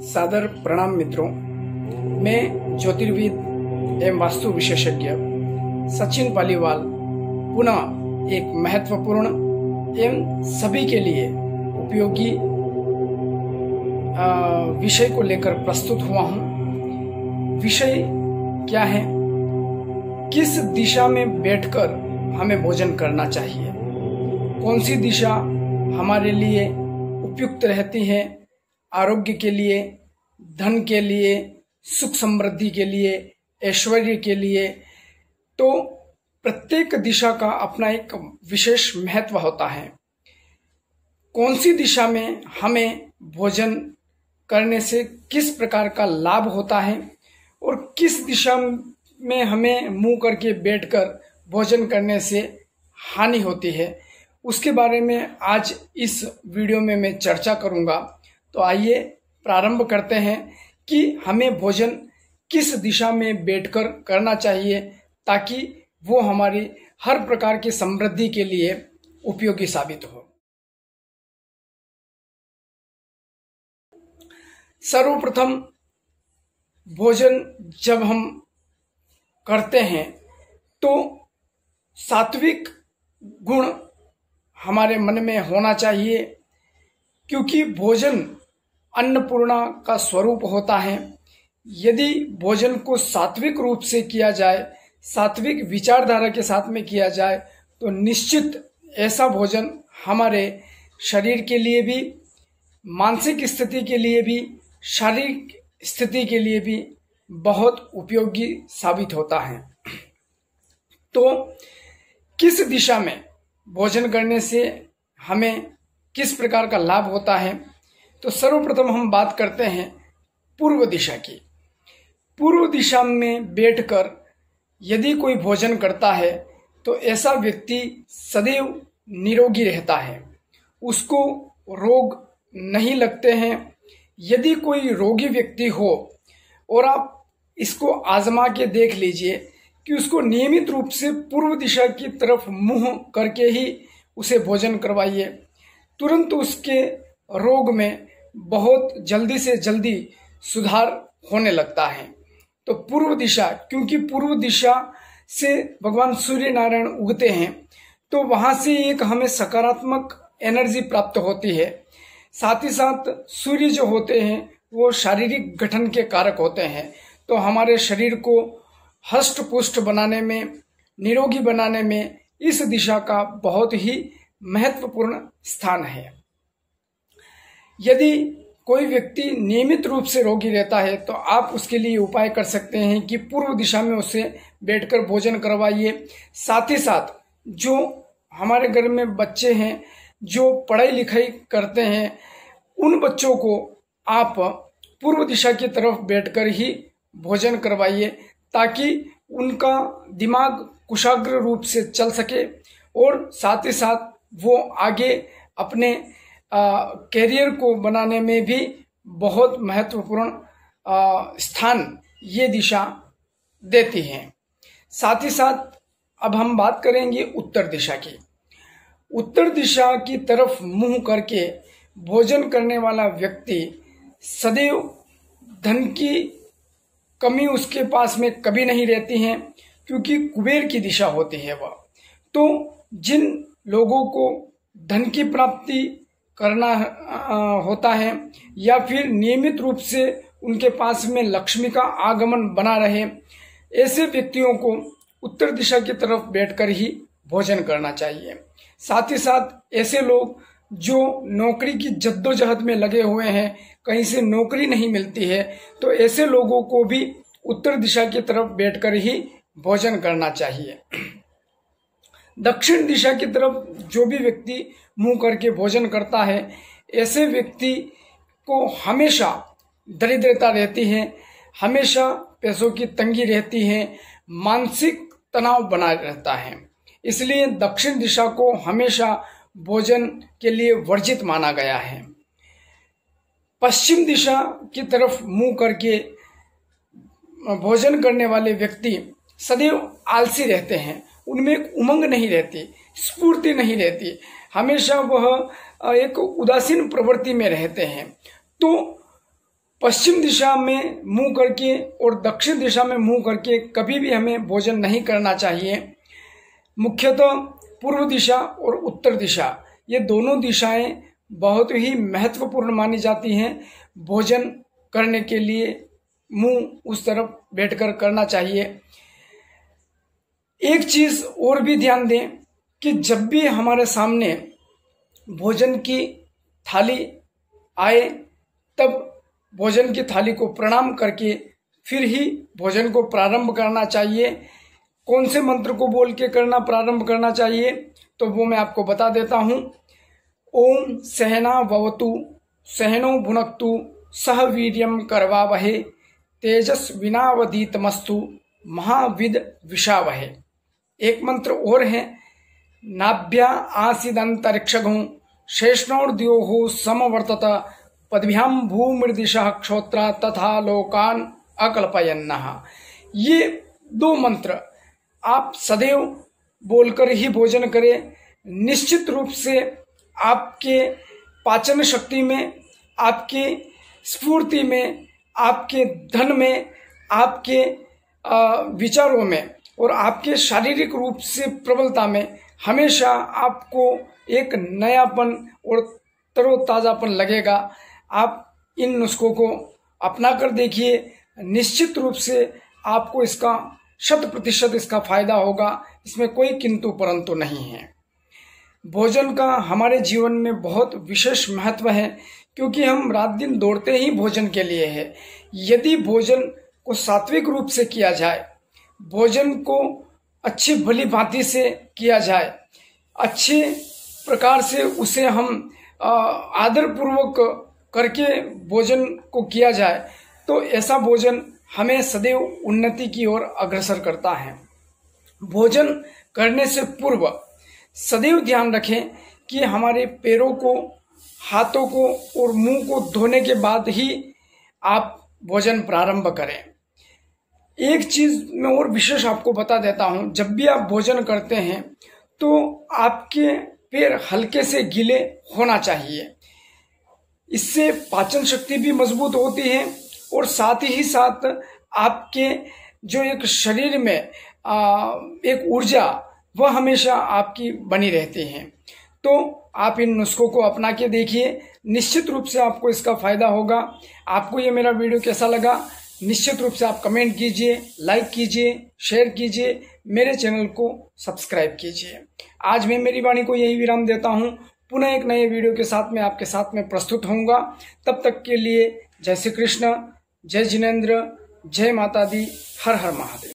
सादर प्रणाम मित्रों। मैं ज्योतिर्विद एवं वास्तु विशेषज्ञ सचिन पालीवाल पुनः एक महत्वपूर्ण एवं सभी के लिए उपयोगी विषय को लेकर प्रस्तुत हुआ हूँ। विषय क्या है? किस दिशा में बैठकर हमें भोजन करना चाहिए, कौन सी दिशा हमारे लिए उपयुक्त रहती है, आरोग्य के लिए, धन के लिए, सुख समृद्धि के लिए, ऐश्वर्य के लिए। तो प्रत्येक दिशा का अपना एक विशेष महत्व होता है। कौन सी दिशा में हमें भोजन करने से किस प्रकार का लाभ होता है और किस दिशा में हमें मुंह करके बैठकर भोजन करने से हानि होती है, उसके बारे में आज इस वीडियो में मैं चर्चा करूंगा। तो आइए प्रारंभ करते हैं कि हमें भोजन किस दिशा में बैठकर करना चाहिए ताकि वो हमारी हर प्रकार की समृद्धि के लिए उपयोगी साबित हो। सर्वप्रथम भोजन जब हम करते हैं तो सात्विक गुण हमारे मन में होना चाहिए, क्योंकि भोजन अन्नपूर्णा का स्वरूप होता है। यदि भोजन को सात्विक रूप से किया जाए, सात्विक विचारधारा के साथ में किया जाए, तो निश्चित ऐसा भोजन हमारे शरीर के लिए भी, मानसिक स्थिति के लिए भी, शारीरिक स्थिति के लिए भी बहुत उपयोगी साबित होता है। तो किस दिशा में भोजन करने से हमें किस प्रकार का लाभ होता है, तो सर्वप्रथम हम बात करते हैं पूर्व दिशा की। पूर्व दिशा में बैठकर यदि कोई भोजन करता है तो ऐसा व्यक्ति सदैव निरोगी रहता है, उसको रोग नहीं लगते हैं। यदि कोई रोगी व्यक्ति हो और आप इसको आजमा के देख लीजिए कि उसको नियमित रूप से पूर्व दिशा की तरफ मुंह करके ही उसे भोजन करवाइए, तुरंत उसके रोग में बहुत जल्दी से जल्दी सुधार होने लगता है। तो पूर्व दिशा, क्योंकि पूर्व दिशा से भगवान सूर्य नारायण उगते हैं, तो वहां से एक हमें सकारात्मक एनर्जी प्राप्त होती है। साथ ही साथ सूर्य जो होते हैं वो शारीरिक गठन के कारक होते हैं, तो हमारे शरीर को हष्ट पुष्ट बनाने में, निरोगी बनाने में इस दिशा का बहुत ही महत्वपूर्ण स्थान है। यदि कोई व्यक्ति नियमित रूप से रोगी रहता है तो आप उसके लिए उपाय कर सकते हैं कि पूर्व दिशा में उसे बैठकर भोजन करवाइए। साथ ही साथ जो हमारे घर में बच्चे हैं जो पढ़ाई लिखाई करते हैं, उन बच्चों को आप पूर्व दिशा की तरफ बैठकर ही भोजन करवाइए ताकि उनका दिमाग कुशाग्र रूप से चल सके और साथ ही साथ वो आगे अपने कैरियर को बनाने में भी बहुत महत्वपूर्ण स्थान ये दिशा देती है। साथ ही साथ अब हम बात करेंगे उत्तर दिशा की। उत्तर दिशा की तरफ मुंह करके भोजन करने वाला व्यक्ति सदैव धन की कमी उसके पास में कभी नहीं रहती है, क्योंकि कुबेर की दिशा होती है वह। तो जिन लोगों को धन की प्राप्ति करना होता है या फिर नियमित रूप से उनके पास में लक्ष्मी का आगमन बना रहे, ऐसे व्यक्तियों को उत्तर दिशा की तरफ बैठकर ही भोजन करना चाहिए। साथ ही साथ ऐसे लोग जो नौकरी की जद्दोजहद में लगे हुए हैं, कहीं से नौकरी नहीं मिलती है, तो ऐसे लोगों को भी उत्तर दिशा की तरफ बैठकर ही भोजन करना चाहिए। दक्षिण दिशा की तरफ जो भी व्यक्ति मुंह करके भोजन करता है, ऐसे व्यक्ति को हमेशा दरिद्रता रहती है, हमेशा पैसों की तंगी रहती है, मानसिक तनाव बना रहता है। इसलिए दक्षिण दिशा को हमेशा भोजन के लिए वर्जित माना गया है। पश्चिम दिशा की तरफ मुंह करके भोजन करने वाले व्यक्ति सदैव आलसी रहते हैं, उनमें एक उमंग नहीं रहती, स्फूर्ति नहीं रहती, हमेशा वह एक उदासीन प्रवृत्ति में रहते हैं। तो पश्चिम दिशा में मुंह करके और दक्षिण दिशा में मुंह करके कभी भी हमें भोजन नहीं करना चाहिए। मुख्यतः पूर्व दिशा और उत्तर दिशा, ये दोनों दिशाएं बहुत ही महत्वपूर्ण मानी जाती हैं। भोजन करने के लिए मुंह उस तरफ बैठकर करना चाहिए। एक चीज और भी ध्यान दें कि जब भी हमारे सामने भोजन की थाली आए तब भोजन की थाली को प्रणाम करके फिर ही भोजन को प्रारंभ करना चाहिए। कौन से मंत्र को बोल के करना प्रारंभ करना चाहिए तो वो मैं आपको बता देता हूं। ओम सहना भवतु सहनो भुनक्तु सह वीर्यम करवावहे तेजस्विनावधीतमस्तु महाविद विषावहे। एक मंत्र और है, नाभ्या आसीदंतरिक्षगो शेषणोर्द्योहो समवर्तत पदभ्याम भूमृदिशः क्षोत्रा तथा लोकान अकल्पयन्नः। ये दो मंत्र आप सदैव बोलकर ही भोजन करें। निश्चित रूप से आपके पाचन शक्ति में, आपके स्फूर्ति में, आपके धन में, आपके विचारों में और आपके शारीरिक रूप से प्रबलता में हमेशा आपको एक नयापन और तरोताजापन लगेगा। आप इन नुस्खों को अपना कर देखिए, निश्चित रूप से आपको इसका 100% इसका फायदा होगा। इसमें कोई किंतु परंतु नहीं है। भोजन का हमारे जीवन में बहुत विशेष महत्व है क्योंकि हम रात दिन दौड़ते ही भोजन के लिए है। यदि भोजन को सात्विक रूप से किया जाए, भोजन को अच्छी भली भांति से किया जाए, अच्छे प्रकार से उसे हम आदर पूर्वक करके भोजन को किया जाए तो ऐसा भोजन हमें सदैव उन्नति की ओर अग्रसर करता है। भोजन करने से पूर्व सदैव ध्यान रखें कि हमारे पैरों को, हाथों को और मुंह को धोने के बाद ही आप भोजन प्रारंभ करें। एक चीज मैं और विशेष आपको बता देता हूं, जब भी आप भोजन करते हैं तो आपके पैर हल्के से गीले होना चाहिए। इससे पाचन शक्ति भी मजबूत होती है और साथ ही साथ आपके जो एक शरीर में एक ऊर्जा वह हमेशा आपकी बनी रहती है। तो आप इन नुस्खों को अपना के देखिए, निश्चित रूप से आपको इसका फायदा होगा। आपको ये मेरा वीडियो कैसा लगा निश्चित रूप से आप कमेंट कीजिए, लाइक कीजिए, शेयर कीजिए, मेरे चैनल को सब्सक्राइब कीजिए। आज मैं मेरी वाणी को यही विराम देता हूँ। पुनः एक नए वीडियो के साथ मैं आपके साथ में प्रस्तुत होऊंगा। तब तक के लिए जय श्री कृष्ण, जय जिनेंद्र, जय माता दी, हर हर महादेव।